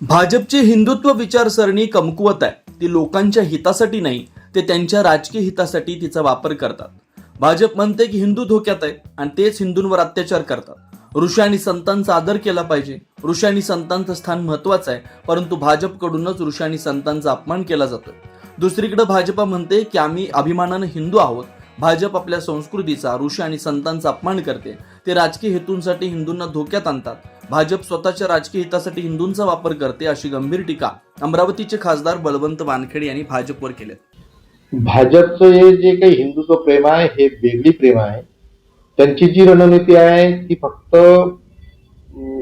भाजपची हिंदुत्व विचारसरणी कमकुवत आहे. ती लोकांच्या हितासाठी नाही, ते त्यांच्या राजकीय हितासाठी तिचा वापर करतात. भाजप म्हणते की हिंदू धोक्यात आहे आणि तेच हिंदूंवर अत्याचार करतात. ऋषी आणि संतांचा आदर केला पाहिजे. ऋषी आणि संतांचं स्थान महत्वाचं आहे, परंतु भाजपकडूनच ऋषी आणि संतांचा अपमान केला जातोय. दुसरीकडे भाजप म्हणते की आम्ही अभिमानानं हिंदू आहोत. भाजप आपल्या संस्कृतीचा, ऋषी आणि संतांचा अपमान करते. ते राजकीय हेतूंसाठी हिंदूंना धोक्यात आणतात. भाजप स्वतःच्या राजकीय हितासाठी हिंदूंचा वापर करते, अशी गंभीर टीका अमरावतीचे खासदार बळवंत वानखेडे यांनी भाजपवर केली. भाजपचं हे जे काही हिंदुत्व प्रेम आहे हे वेगळी प्रेम आहे. त्यांची जी रणनीती आहे ती फक्त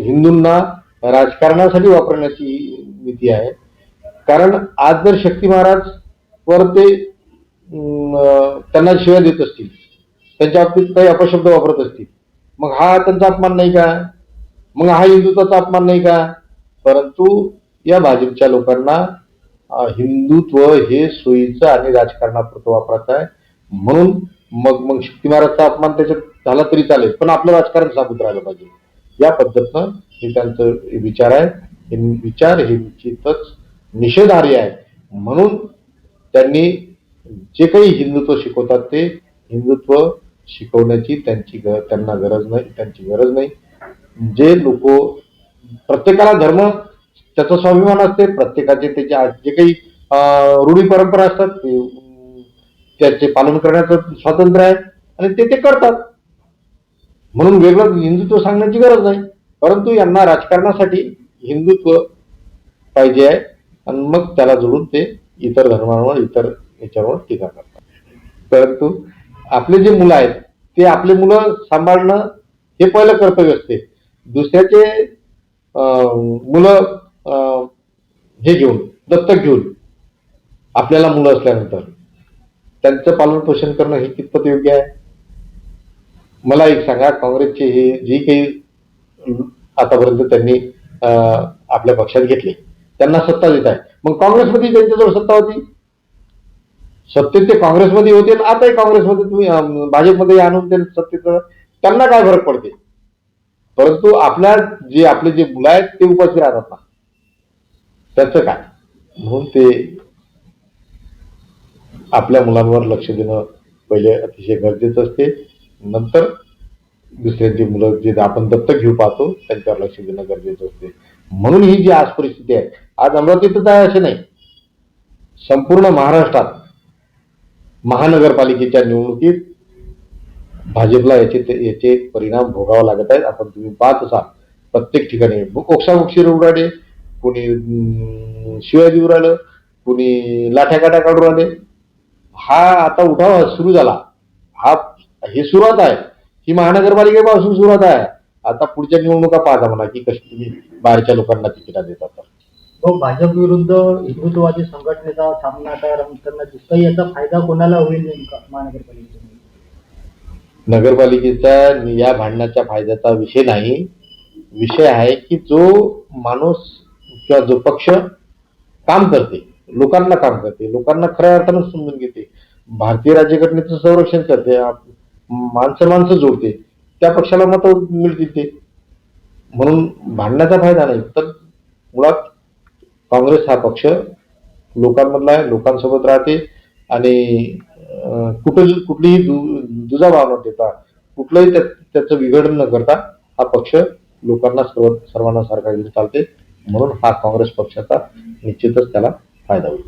हिंदूंना राजकारणासाठी वापरण्याची नीती आहे. कारण आज जर शक्ती महाराज वर ते त्यांना शिव्या देत असतील, त्यांच्या बाबतीत काही अपशब्द वापरत असतील, मग हा त्यांचा अपमान नाही का? मग हा हिंदुत्वाचा अपमान नाही का? परंतु या भाजपच्या लोकांना हिंदुत्व हे सोयीचं आणि राजकारणापुरतं वापरायचं आहे. म्हणून मग शक्ती महाराजचा अपमान त्याच्यात झाला तरी चालेल, पण आपलं राजकारण साबूत राहिलं पाहिजे. या पद्धतीनं हे त्यांचं विचार आहे. हे विचार हे निश्चितच निषेधार्ह आहे. म्हणून त्यांनी जे काही हिंदुत्व शिकवतात ते हिंदुत्व शिकवण्याची त्यांना गरज नाही, त्यांची गरज नाही. जे लोक, प्रत्येकाला धर्म त्याचा स्वाभिमान असते, प्रत्येकाचे त्याचे जे काही रूढी परंपरा असतात त्याचे पालन करण्याचं स्वातंत्र्य आहे आणि ते करतात. म्हणून वेगळं हिंदुत्व सांगण्याची गरज नाही. परंतु यांना राजकारणासाठी हिंदुत्व पाहिजे आहे आणि मग त्याला जोडून ते इतर धर्मांवर, इतर याच्यावर टीका करतात. परंतु आपले जे मुलं आहेत ते आपले मुलं सांभाळणं हे पहिलं कर्तव्य असते. दुसऱ्याचे मुलं हे घेऊन, दत्तक घेऊन आपल्याला मुलं असल्यानंतर त्यांचं पालन पोषण करणं हे कितपत योग्य आहे? मला एक सांगा, काँग्रेसचे हे जी काही आतापर्यंत त्यांनी आपल्या पक्षात घेतले, त्यांना सत्ता देत आहे. मग काँग्रेसमध्ये त्यांच्याजवळ सत्ता होती, सत्तेत ते काँग्रेसमध्ये होते, आताही काँग्रेसमध्ये तुम्ही भाजपमध्ये आणून ते सत्तेत, त्यांना काय फरक पडते? परंतु आपले जे मुलं आहेत ते उपाशी राहतात ना, त्याचं काय? म्हणून ते आपल्या मुलांवर लक्ष देणं पहिले अतिशय गरजेचं असते. नंतर दुसऱ्यांची मुलं जे आपण दत्तक घेऊ पाहतो त्यांच्यावर लक्ष देणं गरजेचं असते. म्हणून ही जी आज परिस्थिती आहे, आज अमरावतीतच आहे असे नाही, संपूर्ण महाराष्ट्रात महानगरपालिकेच्या निवडणुकीत भाजपला याचे परिणाम भोगावा लागत आहेत. आपण तुम्ही पाहत असाल प्रत्येक ठिकाणी ओक्साबोक्षी रोड राहिले, कोणी शिवाय देऊ राहिलं, कोणी लाठ्याकाठ्या काढून राहिले. हा आता उठाव सुरू झाला, हे सुरुवात आहे, ही महानगरपालिकेपासून सुरुवात आहे. आता पुढच्या निवडणुका पाहता म्हणा की कशी तुम्ही बाहेरच्या लोकांना तिकिटा देतात. भाजप विरुद्ध हिंदुत्ववादी संघटनेचा सामना करताना दिसतो. याचा फायदा कोणाला होईल नेमका? महानगरपालिकेचा, नगरपालिकेचा या भांडणाच्या फायद्याचा विषय नाही. विषय आहे की जो माणूस किंवा जो पक्ष काम करते, लोकांना काम करते, लोकांना खऱ्या अर्थानं समजून घेते, भारतीय राज्यघटनेचं संरक्षण करते, माणसं जोडते, त्या पक्षाला मतं मिळतील ते. म्हणून भांडण्याचा फायदा नाही. तर मुळात काँग्रेस हा पक्ष लोकांमधला आहे, लोकांसोबत राहते आणि कुठलीही दुजाभाव न देता, कुठलंही त्याचं विघटन न करता हा पक्ष लोकांना सर्वांना सारखा घेऊन चालते. म्हणून हा काँग्रेस पक्षाचा निश्चितच त्याला फायदा होईल.